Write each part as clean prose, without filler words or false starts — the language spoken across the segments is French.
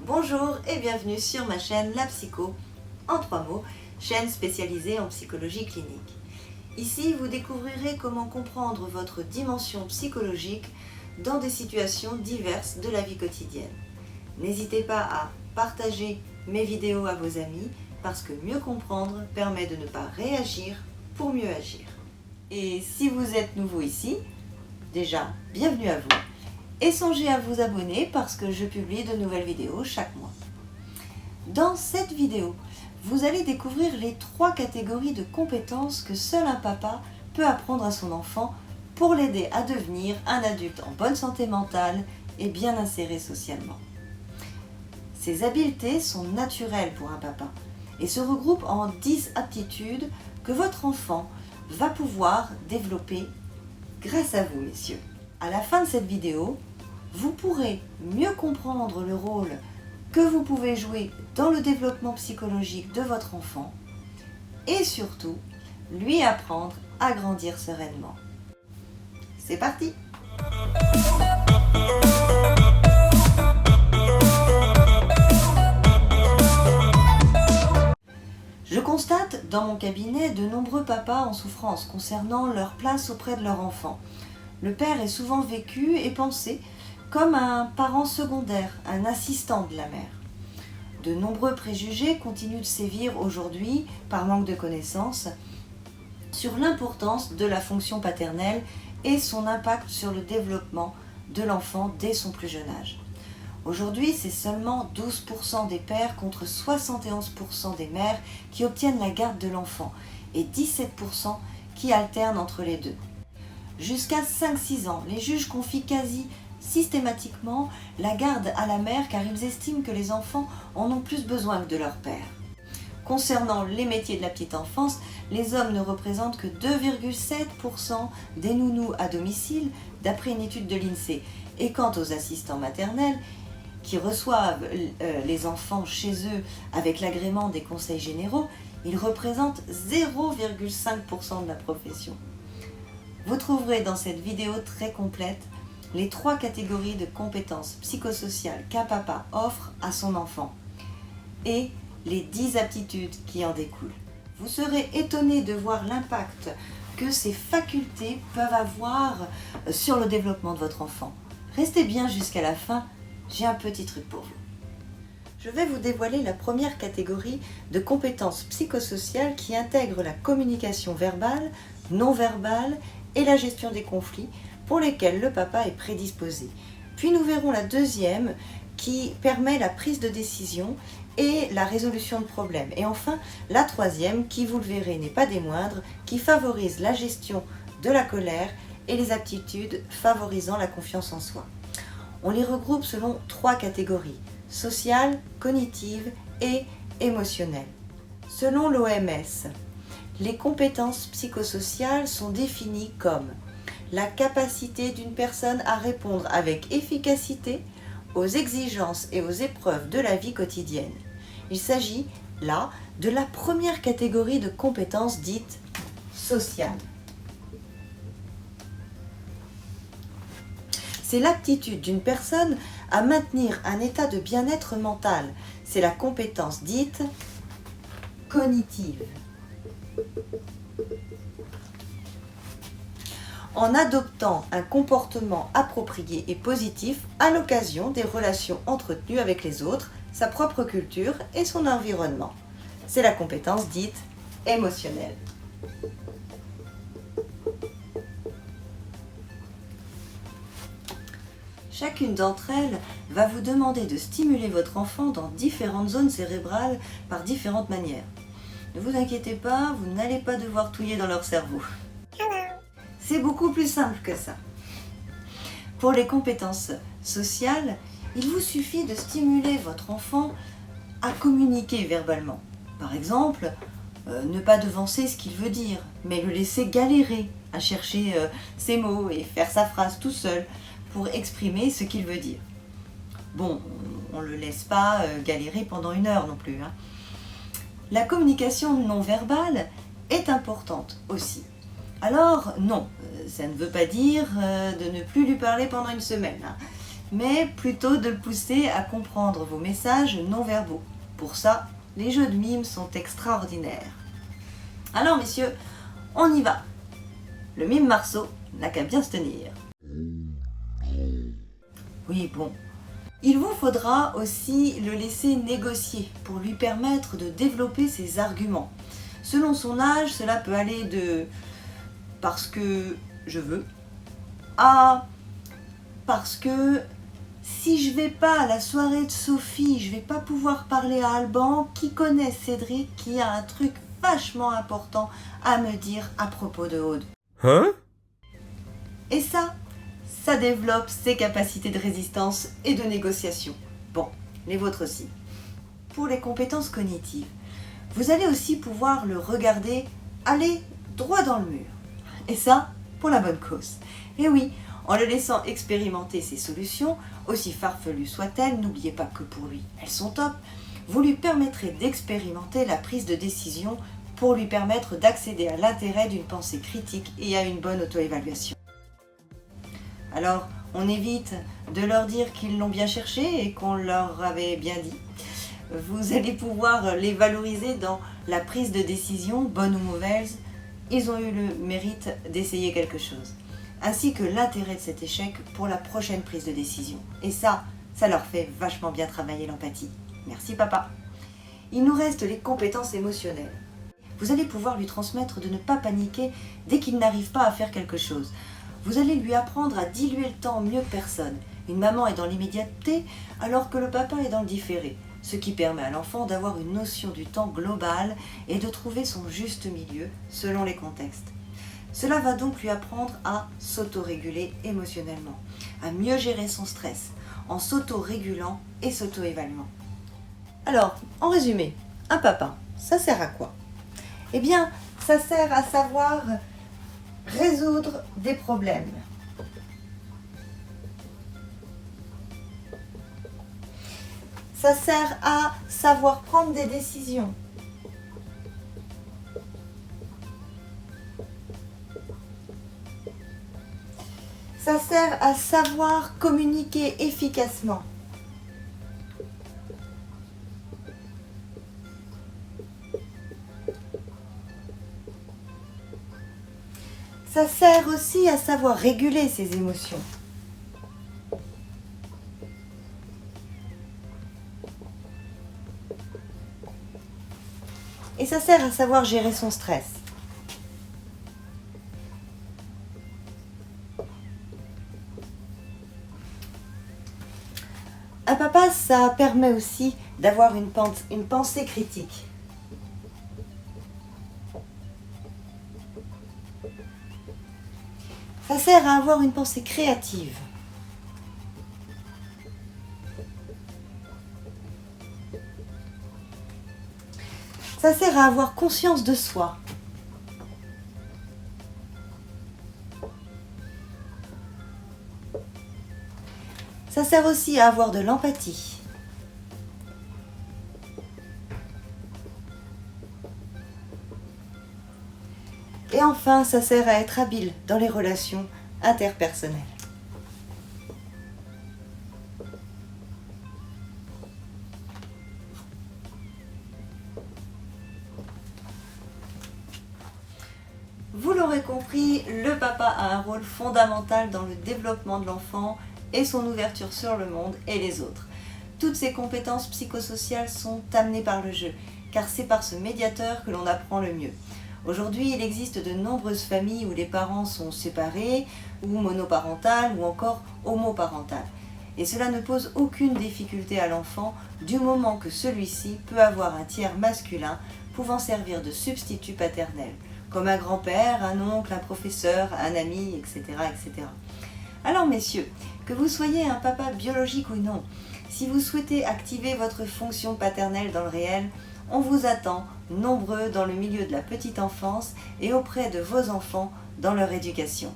Bonjour et bienvenue sur ma chaîne La Psycho, en 3 mots, chaîne spécialisée en psychologie clinique. Ici, vous découvrirez comment comprendre votre dimension psychologique dans des situations diverses de la vie quotidienne. N'hésitez pas à partager mes vidéos à vos amis parce que mieux comprendre permet de ne pas réagir pour mieux agir. Et si vous êtes nouveau ici, déjà bienvenue à vous. Et songez à vous abonner parce que je publie de nouvelles vidéos chaque mois. Dans cette vidéo, vous allez découvrir les 3 catégories de compétences que seul un papa peut apprendre à son enfant pour l'aider à devenir un adulte en bonne santé mentale et bien inséré socialement. Ces habiletés sont naturelles pour un papa et se regroupent en 10 aptitudes que votre enfant va pouvoir développer grâce à vous, messieurs. À la fin de cette vidéo, vous pourrez mieux comprendre le rôle que vous pouvez jouer dans le développement psychologique de votre enfant et surtout lui apprendre à grandir sereinement. C'est parti! Je constate dans mon cabinet de nombreux papas en souffrance concernant leur place auprès de leur enfant. Le père est souvent vécu et pensé comme un parent secondaire, un assistant de la mère. De nombreux préjugés continuent de sévir aujourd'hui, par manque de connaissances, sur l'importance de la fonction paternelle et son impact sur le développement de l'enfant dès son plus jeune âge. Aujourd'hui, c'est seulement 12% des pères contre 71% des mères qui obtiennent la garde de l'enfant et 17% qui alternent entre les deux. Jusqu'à 5-6 ans, les juges confient quasi systématiquement la garde à la mère car ils estiment que les enfants en ont plus besoin que de leur père. Concernant les métiers de la petite enfance, les hommes ne représentent que 2,7% des nounous à domicile d'après une étude de l'INSEE. Et quant aux assistants maternels, qui reçoivent les enfants chez eux avec l'agrément des conseils généraux, ils représentent 0,5% de la profession. Vous trouverez dans cette vidéo très complète les 3 catégories de compétences psychosociales qu'un papa offre à son enfant et les 10 aptitudes qui en découlent. Vous serez étonné de voir l'impact que ces facultés peuvent avoir sur le développement de votre enfant. Restez bien jusqu'à la fin, j'ai un petit truc pour vous. Je vais vous dévoiler la première catégorie de compétences psychosociales qui intègre la communication verbale, non verbale et la gestion des conflits pour lesquels le papa est prédisposé. Puis nous verrons la deuxième qui permet la prise de décision et la résolution de problèmes. Et enfin, la troisième qui, vous le verrez, n'est pas des moindres, qui favorise la gestion de la colère et les aptitudes favorisant la confiance en soi. On les regroupe selon 3 catégories, sociale, cognitive et émotionnelle. Selon l'OMS, les compétences psychosociales sont définies comme la capacité d'une personne à répondre avec efficacité aux exigences et aux épreuves de la vie quotidienne. Il s'agit là de la première catégorie de compétences dites sociales. C'est l'aptitude d'une personne à maintenir un état de bien-être mental. C'est la compétence dite cognitive. En adoptant un comportement approprié et positif à l'occasion des relations entretenues avec les autres, sa propre culture et son environnement. C'est la compétence dite émotionnelle. Chacune d'entre elles va vous demander de stimuler votre enfant dans différentes zones cérébrales par différentes manières. Ne vous inquiétez pas, vous n'allez pas devoir touiller dans leur cerveau. C'est beaucoup plus simple que ça. Pour les compétences sociales, il vous suffit de stimuler votre enfant à communiquer verbalement. Par exemple, ne pas devancer ce qu'il veut dire, mais le laisser galérer à chercher ses mots et faire sa phrase tout seul pour exprimer ce qu'il veut dire. Bon, on ne le laisse pas galérer pendant 1 heure non plus. La communication non verbale est importante aussi. Alors non, ça ne veut pas dire de ne plus lui parler pendant 1 semaine. mais plutôt de le pousser à comprendre vos messages non verbaux. Pour ça, les jeux de mime sont extraordinaires. Alors messieurs, on y va. Le mime Marceau n'a qu'à bien se tenir. Oui, bon. Il vous faudra aussi le laisser négocier pour lui permettre de développer ses arguments. Selon son âge, cela peut aller de « parce que je veux » à « parce que si je vais pas à la soirée de Sophie, je vais pas pouvoir parler à Alban qui connaît Cédric qui a un truc vachement important à me dire à propos de Aude. » Hein? Et ça développe ses capacités de résistance et de négociation. Bon, les vôtres aussi. Pour les compétences cognitives, vous allez aussi pouvoir le regarder aller droit dans le mur. Et ça, pour la bonne cause. Et oui, en le laissant expérimenter ses solutions, aussi farfelues soient-elles, n'oubliez pas que pour lui, elles sont top, vous lui permettrez d'expérimenter la prise de décision pour lui permettre d'accéder à l'intérêt d'une pensée critique et à une bonne auto-évaluation. Alors, on évite de leur dire qu'ils l'ont bien cherché et qu'on leur avait bien dit. Vous allez pouvoir les valoriser dans la prise de décision, bonne ou mauvaise. Ils ont eu le mérite d'essayer quelque chose. Ainsi que l'intérêt de cet échec pour la prochaine prise de décision. Et ça leur fait vachement bien travailler l'empathie. Merci papa. Il nous reste les compétences émotionnelles. Vous allez pouvoir lui transmettre de ne pas paniquer dès qu'il n'arrive pas à faire quelque chose. Vous allez lui apprendre à diluer le temps mieux que personne. Une maman est dans l'immédiateté alors que le papa est dans le différé, ce qui permet à l'enfant d'avoir une notion du temps global et de trouver son juste milieu selon les contextes. Cela va donc lui apprendre à s'auto-réguler émotionnellement, à mieux gérer son stress, en s'auto-régulant et s'auto-évaluant. Alors, en résumé, un papa, ça sert à quoi? Eh bien, ça sert à savoir résoudre des problèmes. Ça sert à savoir prendre des décisions. Ça sert à savoir communiquer efficacement. Ça sert aussi à savoir réguler ses émotions. Et ça sert à savoir gérer son stress. Un papa, ça permet aussi d'avoir une pensée critique. Ça sert à avoir une pensée créative. Ça sert à avoir conscience de soi. Ça sert aussi à avoir de l'empathie. Et enfin, ça sert à être habile dans les relations interpersonnelles. Vous l'aurez compris, le papa a un rôle fondamental dans le développement de l'enfant et son ouverture sur le monde et les autres. Toutes ces compétences psychosociales sont amenées par le jeu, car c'est par ce médiateur que l'on apprend le mieux. Aujourd'hui, il existe de nombreuses familles où les parents sont séparés, ou monoparentales, ou encore homoparentales. Et cela ne pose aucune difficulté à l'enfant, du moment que celui-ci peut avoir un tiers masculin pouvant servir de substitut paternel, comme un grand-père, un oncle, un professeur, un ami, etc., etc. Alors messieurs, que vous soyez un papa biologique ou non, si vous souhaitez activer votre fonction paternelle dans le réel, on vous attend nombreux dans le milieu de la petite enfance et auprès de vos enfants dans leur éducation.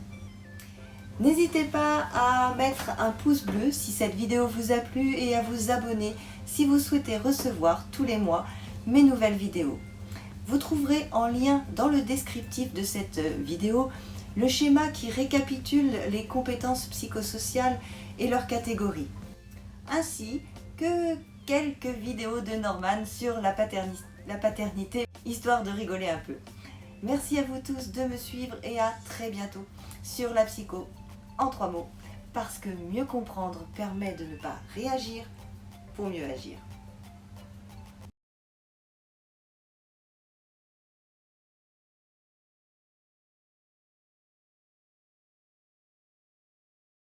N'hésitez pas à mettre un pouce bleu si cette vidéo vous a plu et à vous abonner si vous souhaitez recevoir tous les mois mes nouvelles vidéos. Vous trouverez en lien dans le descriptif de cette vidéo le schéma qui récapitule les compétences psychosociales et leurs catégories, ainsi que quelques vidéos de Norman sur la paternité, histoire de rigoler un peu. Merci à vous tous de me suivre et à très bientôt sur la psycho en 3 mots, parce que mieux comprendre permet de ne pas réagir pour mieux agir.